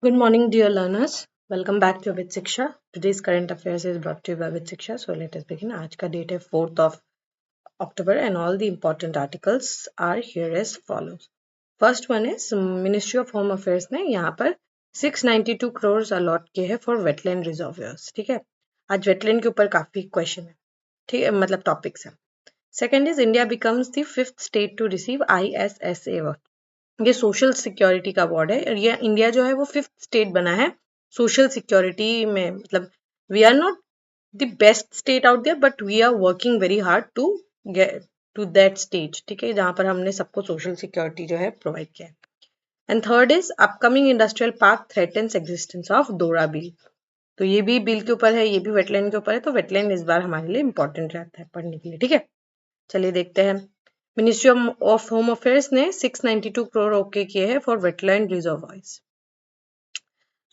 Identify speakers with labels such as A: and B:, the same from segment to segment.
A: Good morning, dear learners. Welcome back to Vid Shiksha. Today's current affairs is brought to you by Vid Shiksha. So let us begin. आज का date है 4th of October and all the important articles are here as follows. First one is Ministry of Home Affairs ने यहाँ पर 692 crores allot किए हैं for wetland reservoirs. ठीक है, आज wetland के ऊपर काफी question है, ठीक है, मतलब topics है. Second is India becomes the 5th state to receive ISSA award. ये सोशल सिक्योरिटी का अवार्ड है और ये इंडिया जो है वो 5th स्टेट बना है सोशल सिक्योरिटी में. मतलब we are not the best state out there but we are working very hard to get to that stage, ठीक है, जहां पर हमने सबको सोशल सिक्योरिटी जो है प्रोवाइड किया है. And third is upcoming industrial park threatens existence of दोरा बिल. तो ये भी बिल के ऊपर है, ये भी वेटलैंड के ऊपर है, तो वेटलैंड इस बार हमारे लिए इंपॉर्टेंट रहता है पढ़ने के लिए. ठीक है, चलिए देखते हैं. मिनिस्ट्री ऑफ होम अफेयर्स ने 692 करोड़ ओके किए हैं फॉर वेटलैंड रिजर्वॉयर्स.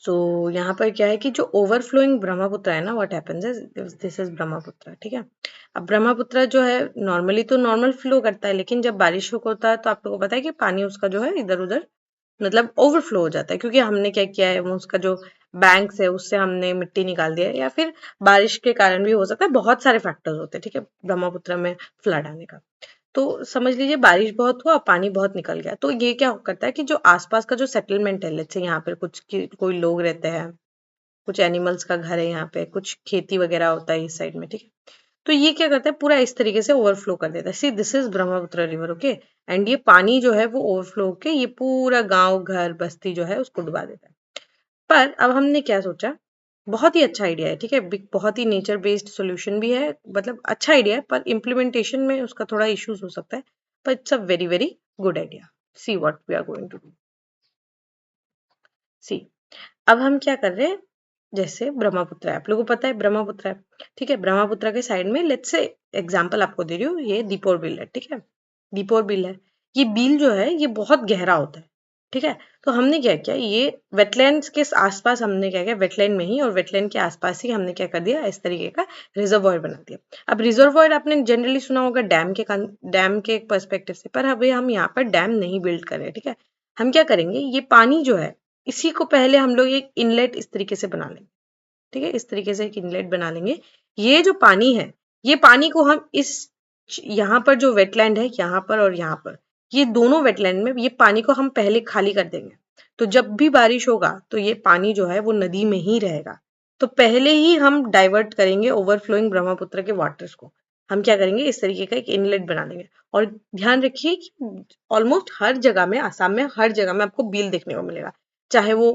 A: सो यहाँ पर क्या है कि जो ओवरफ्लोइंग ब्रह्मपुत्र है ना, what happens is this is Brahmaputra. ठीक है, अब ब्रह्मपुत्र जो है नॉर्मली तो नॉर्मल फ्लो करता है, लेकिन जब बारिश होता है तो आप लोगों को पता है कि पानी उसका जो है इधर उधर मतलब ओवरफ्लो हो जाता है, क्योंकि हमने क्या किया है, वो उसका जो बैंक्स है उससे हमने मिट्टी निकाल दिया है, या फिर बारिश के कारण भी हो सकता है. बहुत सारे फैक्टर्स होते हैं, ठीक है, ब्रह्मपुत्र में फ्लड आने का. तो समझ लीजिए बारिश बहुत हुआ, पानी बहुत निकल गया, तो ये क्या करता है कि जो आसपास का जो सेटलमेंट है, लेट्स से यहाँ पे कोई लोग रहते हैं, कुछ एनिमल्स का घर है यहाँ पे, कुछ खेती वगैरह होता है इस साइड में, ठीक है, तो ये क्या करता है पूरा इस तरीके से ओवरफ्लो कर देता है. See this is Brahmaputra river, okay, and ये पानी जो है वो ओवरफ्लो होके ये पूरा गांव घर बस्ती जो है उसको डुबा देता है. पर अब हमने क्या सोचा, बहुत ही अच्छा आइडिया है, ठीक है, बहुत ही नेचर बेस्ड सोल्यूशन भी है, मतलब अच्छा आइडिया है, पर इम्प्लीमेंटेशन में उसका थोड़ा इश्यूज हो सकता है, पर it's a very very good idea. See what we are going to do. See अब हम क्या कर रहे हैं, जैसे ब्रह्मपुत्र है, आप लोगों को पता है ब्रह्मपुत्र है, ठीक है, ब्रह्मपुत्र के साइड में लेट्स से एग्जांपल आपको दे रही हूँ, ये दीपोर बिल है, ठीक है, दीपोर बिल है. ये बिल जो है ये बहुत गहरा होता है, ठीक है, तो हमने क्या किया, ये वेटलैंड्स के आसपास हमने क्या किया, वेटलैंड में ही और वेटलैंड के आसपास ही हमने क्या कर दिया, इस तरीके का रिजर्वॉयर बना दिया. अब रिजर्वॉयर आपने जनरली सुना होगा डैम के पर्सपेक्टिव से, पर अभी हम यहाँ पर डैम नहीं बिल्ड कर रहे हैं, ठीक है. हम क्या करेंगे, ये पानी जो है इसी को पहले हम लोग एक इनलेट इस तरीके से बना लेंगे, ठीक है, इस तरीके से एक इनलेट बना लेंगे. ये जो पानी है, ये पानी को हम इस यहाँ पर जो वेटलैंड है, यहाँ पर और यहाँ पर, ये दोनों वेटलैंड में ये पानी को हम पहले खाली कर देंगे. तो जब भी बारिश होगा तो ये पानी जो है वो नदी में ही रहेगा. तो पहले ही हम डाइवर्ट करेंगे ओवरफ्लोइंग ब्रह्मपुत्र के वाटर्स को. हम क्या करेंगे, इस तरीके का एक इनलेट बना लेंगे. और ध्यान रखिए कि ऑलमोस्ट हर जगह में, आसाम में हर जगह में आपको बिल देखने को मिलेगा, चाहे वो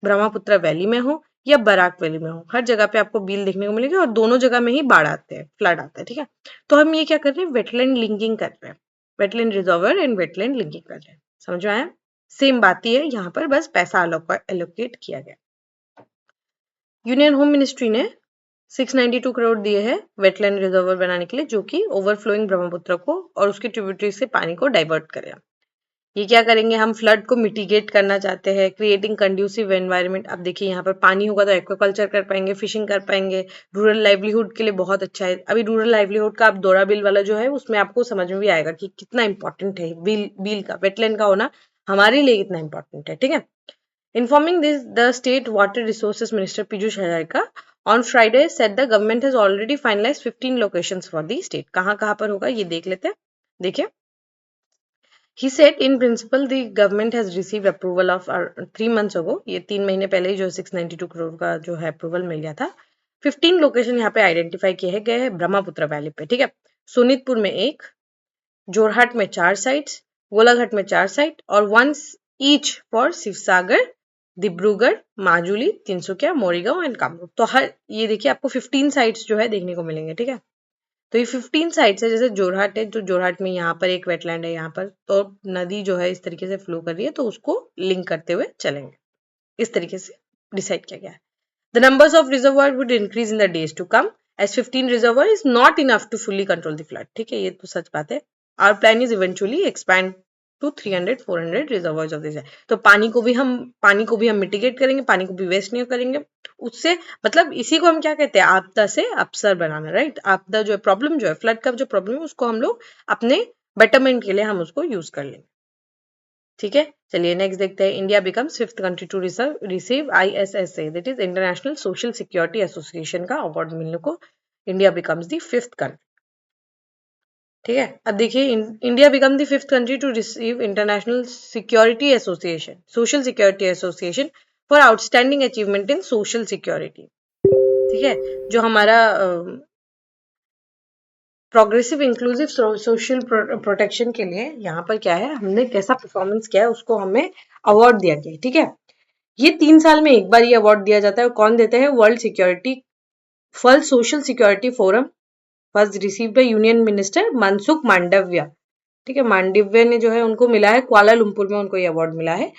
A: ब्रह्मपुत्र वैली में हो या बराक वैली में हो, हर जगह पे आपको बिल देखने को मिलेगी और दोनों जगह में ही बाढ़ आते हैं, फ्लड आता है, ठीक है. तो हम ये क्या कर रहे हैं, वेटलैंड लिंकिंग कर रहे हैं, wetland reservoir and wetland linking कर रहे हैं. समझ में आया? सेम बात ही है यहाँ पर, बस पैसा एलोकेट किया गया. यूनियन होम मिनिस्ट्री ने 692 करोड़ दिए हैं वेटलैंड रिजर्वर बनाने के लिए, जो कि ओवरफ्लोइंग ब्रह्मपुत्र को और उसके ट्रिब्यूटरी से पानी को डाइवर्ट करेगा. ये क्या करेंगे, हम फ्लड को मिटिगेट करना चाहते हैं, क्रिएटिंग कंड्यूसिव एनवायरनमेंट. अब देखिए यहाँ पर पानी होगा तो एक्वाकल्चर कर पाएंगे, फिशिंग कर पाएंगे, रूरल लाइवलीहुड के लिए बहुत अच्छा है. अभी रूरल लाइवलीहुड का आप दोरा बिल वाला जो है उसमें आपको समझ में भी आएगा कि कितना इंपॉर्टेंट है बिल का, वेटलैंड का होना हमारे लिए कितना इंपॉर्टेंट है, ठीक है. Informing this, the State Water Resources Minister Piyush Hajarika on Friday said the government has already finalized 15 locations for the state. कहाँ कहाँ पर होगा ये देख लेते हैं. देखिए, he said in principle the government has received approval of 3 months ago. ये 3 महीने पहले ही जो 692 करोड़ का जो है अप्रूवल मिल गया था. 15 लोकेशन यहाँ पे आइडेंटिफाई किए गए हैं ब्रह्मपुत्र वैली पे, ठीक है. सोनितपुर में 1, जोरहाट में 4 साइट्स, गोलाघाट में 4 साइट और 1 each for Sivasagar, Dibrugarh, Majuli, Tinsukia, Morigaon and Kamrup. तो हर ये देखिए आपको 15 साइट्स जो है देखने को मिलेंगे, ठीक है. तो ये 15 साइट्स है, जैसे जोरहाट है, जो जोरहाट में यहाँ पर एक वेटलैंड है, यहाँ पर तो नदी जो है इस तरीके से फ्लो कर रही है, तो उसको लिंक करते हुए चलेंगे, इस तरीके से डिसाइड किया गया है. The numbers of reservoir would increase in the days to come as 15 reservoir is not enough to fully control the flood. ठीक है, ये तो सच बात है. Our plan is eventually expand to 300-400 reservoirs of this. तो पानी को भी हम मिटिगेट करेंगे, पानी को भी वेस्ट नहीं करेंगे. उससे मतलब इसी को हम क्या कहते हैं, आपदा से अवसर बनाना, राइट. आपदा जो है, प्रॉब्लम जो है, फ्लड का जो प्रॉब्लम है, उसको हम लोग अपने बेटरमेंट के लिए हम उसको यूज कर लेंगे. ठीक है, चलिए नेक्स्ट देखते हैं। India becomes 5th country to receive ISSA, that is international social security association का अवार्ड मिलने को India becomes the 5th country. ठीक है, अब देखिए India become the 5th country to receive international security association, social security association for outstanding achievement in social security. ठीक है, जो हमारा प्रोग्रेसिव इंक्लूसिव सोशल प्रोटेक्शन के लिए यहाँ पर क्या है, हमने कैसा परफॉर्मेंस किया है उसको हमें अवार्ड दिया गया है। ठीक है, ये 3 साल में एक बार ये अवार्ड दिया जाता है। और कौन देते हैं? World social security forum first receive by union minister Mansukh Mandaviya. ठीक है, मांडव्य ने जो है उनको मिला है, कुआलालंपुर में उनको ये अवार्ड मिला है।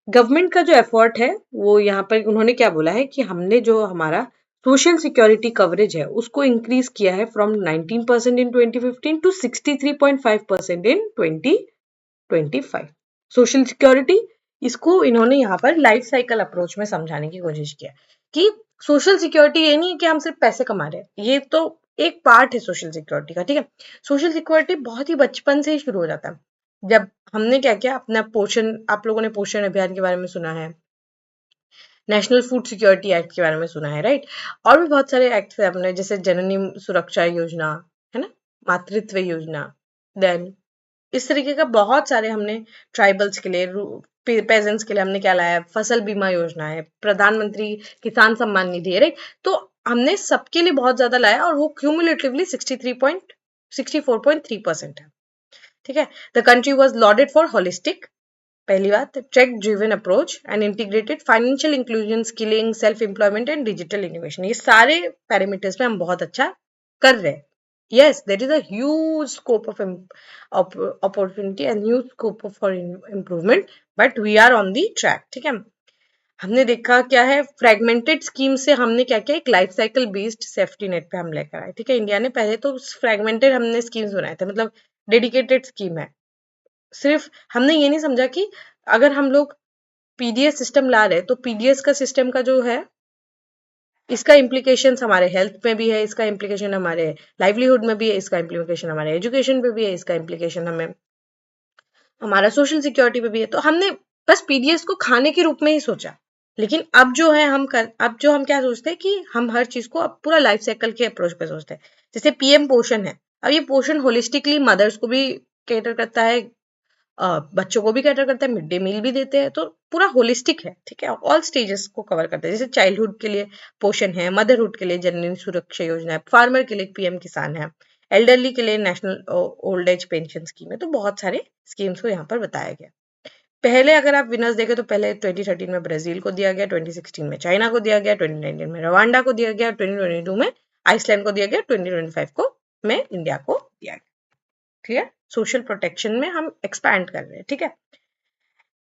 A: गवर्नमेंट का जो एफर्ट है वो यहाँ पर उन्होंने क्या बोला है कि हमने जो हमारा सोशल सिक्योरिटी कवरेज है उसको इंक्रीज किया है from 19% in 2015 to 63.5% in 2025। Social security, इसको इन्होंने यहाँ पर लाइफ साइकिल अप्रोच में समझाने की कोशिश किया कि सोशल सिक्योरिटी ये नहीं है कि हम सिर्फ पैसे कमा रहे हैं, ये तो एक पार्ट है सोशल सिक्योरिटी का। ठीक है, सोशल सिक्योरिटी बहुत ही बचपन से ही शुरू हो जाता है। जब हमने क्या किया, अपना पोषण, आप लोगों ने पोषण अभियान के बारे में सुना है, नेशनल फूड सिक्योरिटी एक्ट के बारे में सुना है, राइट। और भी बहुत सारे एक्ट है अपने, जैसे जननी सुरक्षा योजना है ना, मातृत्व योजना, देन इस तरीके का बहुत सारे हमने ट्राइबल्स के लिए, पेजेंट्स के लिए हमने क्या लाया है, फसल बीमा योजना है, प्रधानमंत्री किसान सम्मान निधि है, राइट। तो हमने सबके लिए बहुत ज्यादा लाया और वो क्यूमुलेटिवली 64.3% है। ठीक है, the country was lauded for holistic, पहली बात, tech driven approach and integrated financial inclusion, skilling, self employment and digital innovation. ये सारे पैरामीटर्स में हम बहुत अच्छा कर रहे हैं। Yes, there is a huge scope of opportunity and huge scope for improvement, but we are on the track. ठीक है, हमने देखा क्या है, फ्रेगमेंटेड स्कीम से हमने क्या किया, एक life cycle based safety net पे हम लेकर आए। ठीक है, इंडिया ने पहले तो फ्रेगमेंटेड हमने स्कीम्स बनाए थे, मतलब डेडिकेटेड स्कीम है। सिर्फ हमने ये नहीं समझा कि अगर हम लोग पीडीएस सिस्टम ला रहे हैं तो पीडीएस का सिस्टम का जो है, इसका इम्प्लीकेशन हमारे हेल्थ में भी है, इसका इम्प्लीकेशन हमारे लाइवलीहुड में भी है, इसका इम्प्लीकेशन हमारे एजुकेशन पे भी है, इसका इम्प्लीकेशन हमें हमारा सोशल सिक्योरिटी पे भी है। तो हमने बस पीडीएस को खाने के रूप में ही सोचा। लेकिन अब जो है अब जो हम क्या सोचते हैं कि हम हर चीज को अब पूरा लाइफ साइकिल के अप्रोच पे सोचते हैं। जैसे पीएम पोषण है, अब ये पोषण होलिस्टिकली मदर्स को भी कैटर करता है, बच्चों को भी कैटर करता है, मिड डे मील भी देते हैं, तो पूरा होलिस्टिक है। ठीक है, ऑल स्टेजेस को कवर करता है। जैसे चाइल्डहुड के लिए पोषण है, मदरहुड के लिए जननी सुरक्षा योजना है, फार्मर के लिए पीएम किसान है, एल्डरली के लिए national old age pension scheme है। तो बहुत सारे स्कीम्स को यहाँ पर बताया गया। पहले अगर आप विनर्स देखें तो पहले 2013 में ब्राजील को दिया गया, 2016 में चाइना को दिया गया, 2019 में रवांडा को दिया गया, 2022 में आइसलैंड को दिया गया, 2025 को में इंडिया को दिया गया। क्लियर, सोशल प्रोटेक्शन में हम एक्सपैंड कर रहे हैं। ठीक है,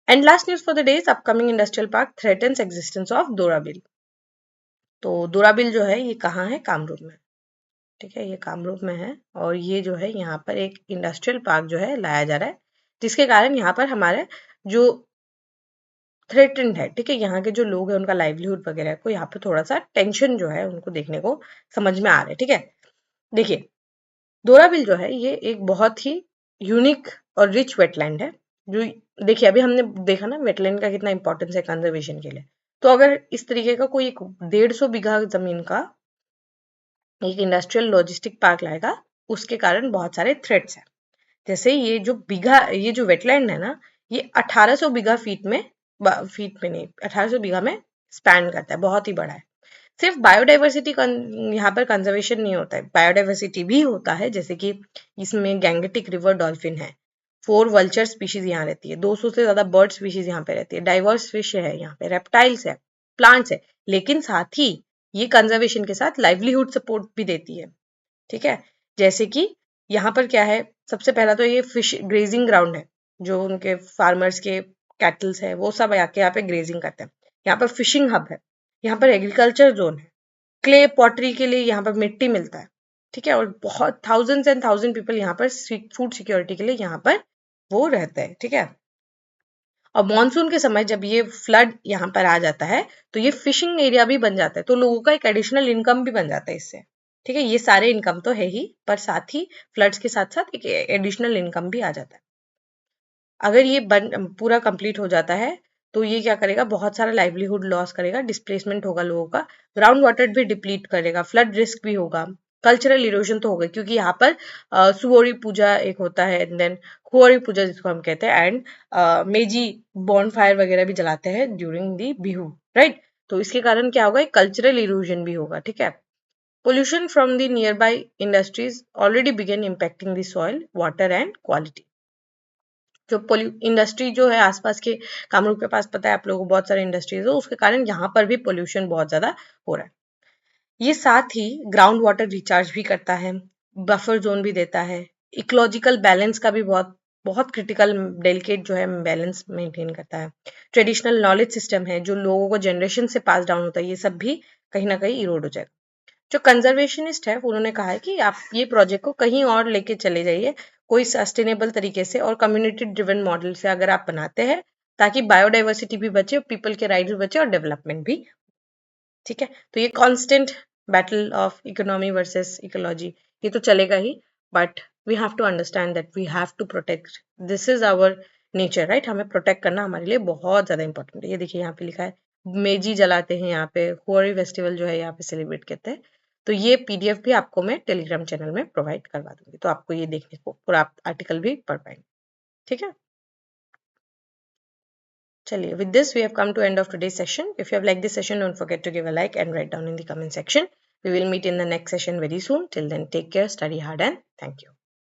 A: and last news for the day is upcoming industrial park threatens existence of Dorabil. तो दोराबिल जो है ये कहाँ है? कामरूप में। ठीक है, ये कामरूप में है और ये जो है यहाँ पर एक इंडस्ट्रियल पार्क जो है लाया जा रहा है, जिसके कारण यहाँ पर हमारे जो थ्रेटेंड है, ठीक है, यहाँ के जो लोग हैं उनका लाइवलीहुड वगैरह को यहाँ पे थोड़ा सा टेंशन जो है उनको देखने को समझ में आ रहा है। ठीक है, देखिए दोराबिल जो है ये एक बहुत ही यूनिक और रिच वेटलैंड है। जो देखिए अभी हमने देखा ना वेटलैंड का कितना इंपॉर्टेंस है कंजर्वेशन के लिए। तो अगर इस तरीके का कोई 150 बीघा जमीन का एक इंडस्ट्रियल लॉजिस्टिक पार्क लाएगा, उसके कारण बहुत सारे थ्रेट्स हैं। जैसे ये जो वेटलैंड है ना, ये 1800 बीघा फीट में नहीं, 1800 बीघा में स्पैन करता है, बहुत ही बड़ा है। सिर्फ बायोडाइवर्सिटी यहाँ पर कंजर्वेशन नहीं होता है, बायोडाइवर्सिटी भी होता है। जैसे कि इसमें गैंगेटिक रिवर डॉल्फिन है, 4 वल्चर स्पीशीज यहाँ रहती है, 200 से ज्यादा बर्ड स्पीशीज यहाँ पे रहती है, डाइवर्स फिश है यहाँ पे, रेप्टाइल्स है, प्लांट्स है। लेकिन साथ ही ये कंजर्वेशन के साथ लाइवलीहुड सपोर्ट भी देती है। ठीक है, जैसे कि यहाँ पर क्या है, सबसे पहला तो ये फिश ग्रेजिंग ग्राउंड है, जो उनके फार्मर्स के कैटल्स है वो सब आके यहाँ पे ग्रेजिंग करते हैं। यहाँ पर फिशिंग हब है, यहाँ पर एग्रीकल्चर जोन है, क्ले पॉटरी के लिए यहाँ पर मिट्टी मिलता है। ठीक है, और बहुत थाउजेंड्स एंड थाउजेंड पीपल यहाँ पर फूड सिक्योरिटी के लिए यहाँ पर वो रहते हैं। ठीक है, और मॉनसून के समय जब ये फ्लड यहाँ पर आ जाता है तो ये फिशिंग एरिया भी बन जाता है, तो लोगों का एक एडिशनल इनकम भी बन जाता है इससे। ठीक है, ये सारे इनकम तो है ही, पर साथ ही फ्लड्स के साथ साथ एक एडिशनल इनकम भी आ जाता है। अगर ये पूरा कंप्लीट हो जाता है तो ये क्या करेगा, बहुत सारा लाइवलीहुड लॉस करेगा, डिस्प्लेसमेंट होगा लोगों का, ग्राउंड वाटर भी डिप्लीट करेगा, फ्लड रिस्क भी होगा, कल्चरल इरोजन तो होगा क्योंकि यहाँ पर सुवोरी पूजा एक होता है, एंड देन कुवोरी पूजा जिसको हम कहते हैं, एंड मेजी बॉन फायर वगैरह भी जलाते हैं ड्यूरिंग दी बिहू, राइट। तो इसके कारण क्या होगा, एक कल्चरल इरोजन भी होगा, ठीक है। Pollution from the nearby industries already began impacting the soil, water and quality. जो इंडस्ट्री जो है आसपास के, कामरूप के पास पता है आप लोगों को बहुत सारे इंडस्ट्रीज है, उसके कारण यहाँ पर भी पोल्यूशन बहुत ज्यादा हो रहा है। ये साथ ही ग्राउंड वाटर रिचार्ज भी करता है, बफर जोन भी देता है, इकोलॉजिकल बैलेंस का भी बहुत बहुत क्रिटिकल डेलिकेट जो है बैलेंस मेंटेन करता है, ट्रेडिशनल नॉलेज सिस्टम है जो लोगों को जनरेशन से पास डाउन होता है, ये सब भी कहीं ना कहीं इरोड हो जाएगा। जो कंजर्वेशनिस्ट है उन्होंने कहा है कि आप ये प्रोजेक्ट को कहीं और लेके चले जाइए, कोई सस्टेनेबल तरीके से और कम्युनिटी ड्रिवन मॉडल से अगर आप बनाते हैं, ताकि बायोडाइवर्सिटी भी बचे, पीपल के राइट्स भी बचे और डेवलपमेंट भी, ठीक है। तो ये constant battle of economy versus ecology, ये तो चलेगा ही, but we have to understand that we have to protect, this is our nature, right. हमें प्रोटेक्ट करना हमारे लिए बहुत ज्यादा इंपॉर्टेंट है। ये देखिए यहाँ पे लिखा है, मेजी जलाते हैं यहाँ पे, हुआरी फेस्टिवल जो है यहाँ पे सेलिब्रेट करते हैं। तो ये पीडीएफ भी आपको मैं टेलीग्राम चैनल में प्रोवाइड करवा दूंगी, तो आपको ये देखने को पूरा आर्टिकल भी पढ़ पाएंगे, ठीक है। चलिए, with this we have come to end of today's session. If you have liked this session, don't forget to give a like and write down in the comment section. We will meet in the next session very soon. Till then, take care, study hard, and thank you.